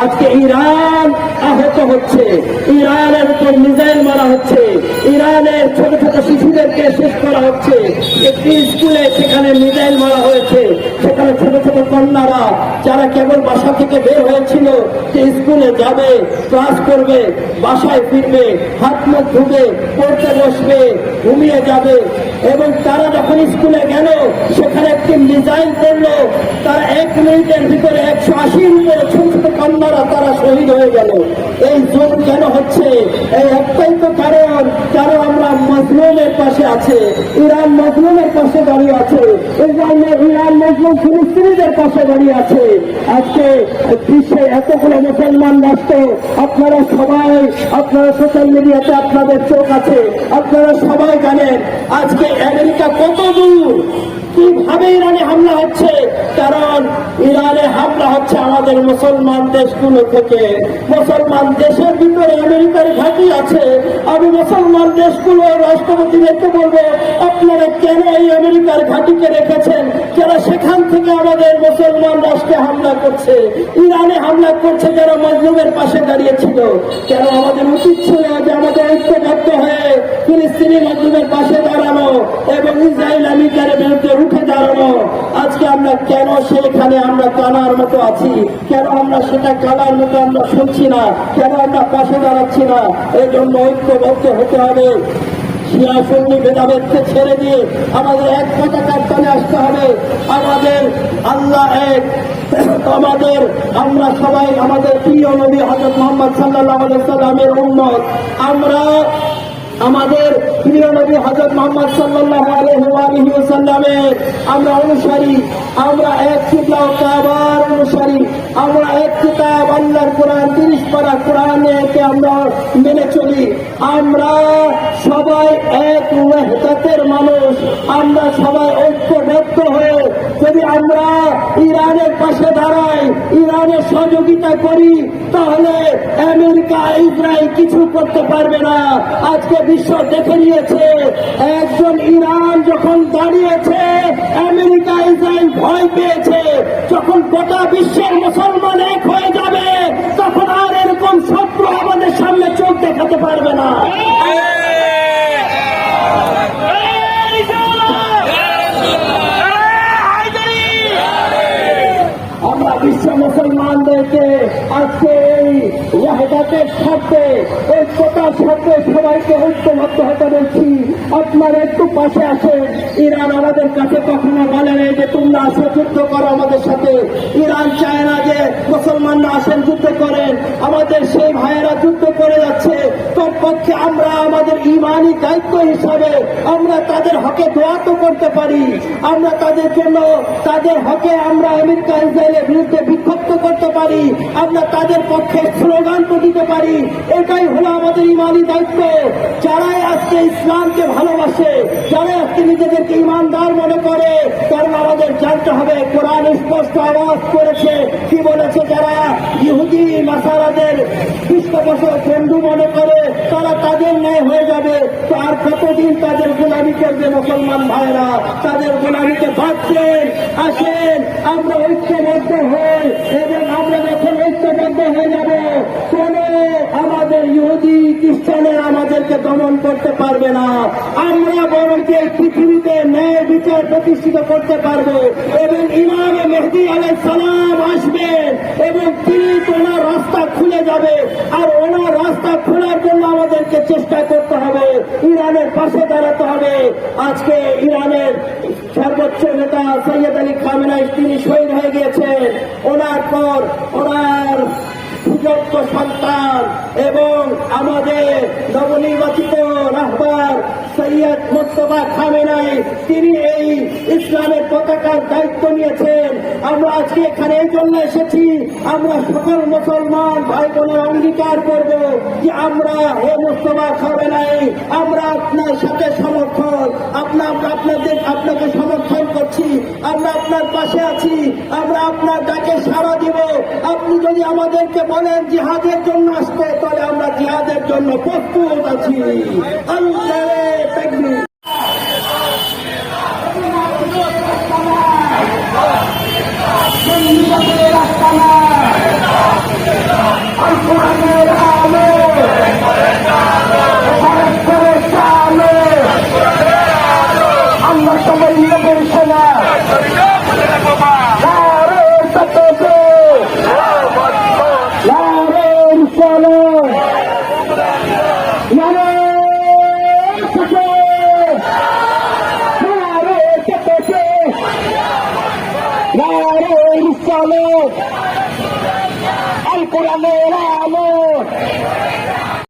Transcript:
আজকে ইরান আহত হচ্ছে, ইরানের উপর মিসাইল মারা হচ্ছে, ইরানের ছোট ছোট শিশুদেরকে শেষ করা হচ্ছে। একটি স্কুলে সেখানে মিসাইল মারা হয়েছে, সেখানে ছোট ছোট কন্যারা যারা কেবল বাসা থেকে বের হয়েছিল, যে স্কুলে যাবে, ক্লাস করবে, বাসায় ফিরবে, হাত মুখ ধুবে, পড়তে বসবে, ঘুমিয়ে যাবে, এবং তারা যখন স্কুলে গেল সেখানে একটি মিসাইল পড়লো, তারা 1 মিনিটের ভিতরে 180 উপরে ছোট ছোট কন্যারা তারা শহীদ হয়ে গেল। এই জোর কেন হচ্ছে? এই একটাই তো কারণ, কারণ আমরা মজলুমের পাশে আছে, ইরান মজলুমের পাশে দাঁড়িয়ে আছে, ইরান মজলুম ফিলিস্তিনিদের পাশে দাঁড়িয়ে আছে। আজকে বিশ্বে এতগুলো মুসলমান রাষ্ট্র, আপনারা সবাই, আপনারা সোশ্যাল মিডিয়াতে আপনাদের চোখ আছে, আপনারা সবাই জানেন আজকে আমেরিকা কত দূর, কিভাবে ইরানে হামলা হচ্ছে। কারণ ইরানে হামলা হচ্ছে আমাদের মুসলমান দেশগুলো থেকে। মুসলমান দেশের ভিতরে আমেরিকার ঘাঁটি আছে। আমি মুসলমান দেশগুলো রাষ্ট্রপতিদেরকে বলবো, আপনারা কেন এই আমেরিকার ঘাঁটিকে রেখেছেন, যারা সেখান থেকে আমাদের মুসলমান রাষ্ট্রে হামলা করছে, ইরানে হামলা করছে, যারা মজলুমের পাশে দাঁড়িয়েছিল। কেন আমাদের উচিত ছিল যে আমাদের ঐক্যবদ্ধ হয়ে ফিলিস্তিনি মজলুমের পাশে দাঁড়ানো এবং ইসরায়েল আমেরিকার বিরুদ্ধে উঠে দাঁড়ানো। আজকে আমরা কেন সেখানে আমরা কানার মতো আছি? কেন আমরা সেটা কানার মতো আমরা শুনছি না? কেন আমরা পাশে দাঁড়াচ্ছি না? এই জন্য ঐক্যবদ্ধ হতে হবে। শিয়া সুন্নি ভেদাভেদকে ছেড়ে দিয়ে আমাদের এক পতাকার তলে আসতে হবে। আমাদের আল্লাহ এক, আমাদের আমরা সবাই আমাদের প্রিয় নবী হযরত মুহাম্মদ সাল্লাল্লাহু আলাইহি ওয়াসাল্লামের উম্মত। আমরা আমাদের প্রিয় নবী হযরত মুহাম্মদ সাল্লাল্লাহু আলাইহি ওয়াসাল্লামের আমরা অনুসারী, আমরা এক কিবলা ও কাবার অনুসারী, আমরা এক কিতাব আল্লাহর কোরআন 30 পারা কোরআনকে আমরা মেনে চলি। আমরা সবাই এক ওয়াহদাতের মানুষ, আমরা সবাই ঐক্যবদ্ধ হয়ে যদি আমরা ইরানের পাশে দাঁড়াই, ইরানের সহযোগিতা করি, তাহলে আমেরিকা ইসরায়েল কিছু করতে পারবে না। আজকে বিশ্ব দেখে নিয়েছে, একজন ইরান যখন দাঁড়িয়েছে আমেরিকা ইসরায়েল ভয় পেয়েছে। যখন গোটা বিশ্বের মুসলমান এক হয়ে যাবে, তখন আর এরকম শত্রু আমাদের সামনে চোখ দেখাতে পারবে না। আমরা বিশ্ব মুসলমানদেরকে আজকে এই ওয়াহদাতের স্বার্থে, ঐক্যতার স্বার্থে সবাইকে ঐক্যবদ্ধ হতে বলছি। আপনারা একটু পাশে আসেন। ইরান আমাদের কাছে কখনো বলে নেই যে তোমরা আসো যুদ্ধ করো আমাদের সাথে। ইরান চায় না যে মুসলমানরা আসেন যুদ্ধ করেন। আমাদের সেই ভাইয়েরা যুদ্ধ করে যাচ্ছে, তোর পক্ষে আমরা আমাদের ইমানি দায়িত্ব হিসাবে আমরা তাদের হকে দোয়া তো করতে পারি। আমরা তাদের জন্য, তাদের হকে আমরা আমেরিকা ইসরায়েলের বিরুদ্ধে বিক্ষুব্ধ করতে পারি, আমরা তাদের পক্ষে স্লোগান তো দিতে পারি। এটাই হলো আমাদের ইমানি দায়িত্ব। যারাই আজকে ইসলামকে ভালোবাসে, যারাই আজকে নিজেদেরকে ইমানদার মনে করে, কারণ আমাদের জানতে হবে কোরআন স্পষ্ট আওয়াজ করেছে, কি বলেছে, যারা ইহুদি নাসারাদের পৃষ্ঠপোষক বন্ধু মনে করে তারা তাদের ন্যায় হয়ে যাবে। তো আর কতদিন তাদের গোলামি করবে মুসলমান ভাইরা? তাদের গোলামিকে বাঁচছেন। আসেন আমরা ঐক্যবদ্ধ হই, এবং আমরা যখন ঐক্যবদ্ধ হয়ে যাব, কোন আমাদের ইহুদি খ্রিস্টানের আমাদেরকে দমন করতে পারবে না। আমরা বরং এই পৃথিবীতে ন্যায় বিচার প্রতিষ্ঠিত করতে পারবো, এবং ইমাম মেহদী আলাইহিস সালাম আসবেন এবং তিনি ওনার রাস্তা খুলে যাবে। আর ওনার রাস্তা খোলার জন্য আমাদেরকে চেষ্টা করতে হবে, ইরানের পাশে দাঁড়াতে হবে। আজকে ইরানের সর্বোচ্চ নেতা সৈয়দ আলী খামেনাই তিনি শহীদ হয়ে গিয়েছেন। ওনার পর ওনার সুযোগ্য সন্তান এবং আমাদের নবনির্বাচিত রাহবার সৈয়দ মুজতবা খামেনাই তিনি এই ইসলামের পতাকার দায়িত্ব নিয়েছেন। আমরা আজকে এখানে এই জন্য এসেছি, আমরা সকল মুসলমান ভাই বোনের অঙ্গীকার করব যে আমরা হে মুজতবা খামেনাই, আমরা আপনার সাথে সমর্থন, আপনাকে সমর্থন করছি, আমরা আপনার পাশে আছি, আমরা আপনার ডাকে সাড়া দিব। আপনি যদি আমাদেরকে বলেন জিহাদের জন্য আসতে, তাহলে আমরা জিহাদের জন্য প্রস্তুত আছি। আল্লাহু তাকবীর। আমরা সবাই নবীর সেনা নারে তাকবীর নারে রিসালাত নারে তাকবীর নারে তাকবীর নারে রিসালাত আল কোরআনের আলো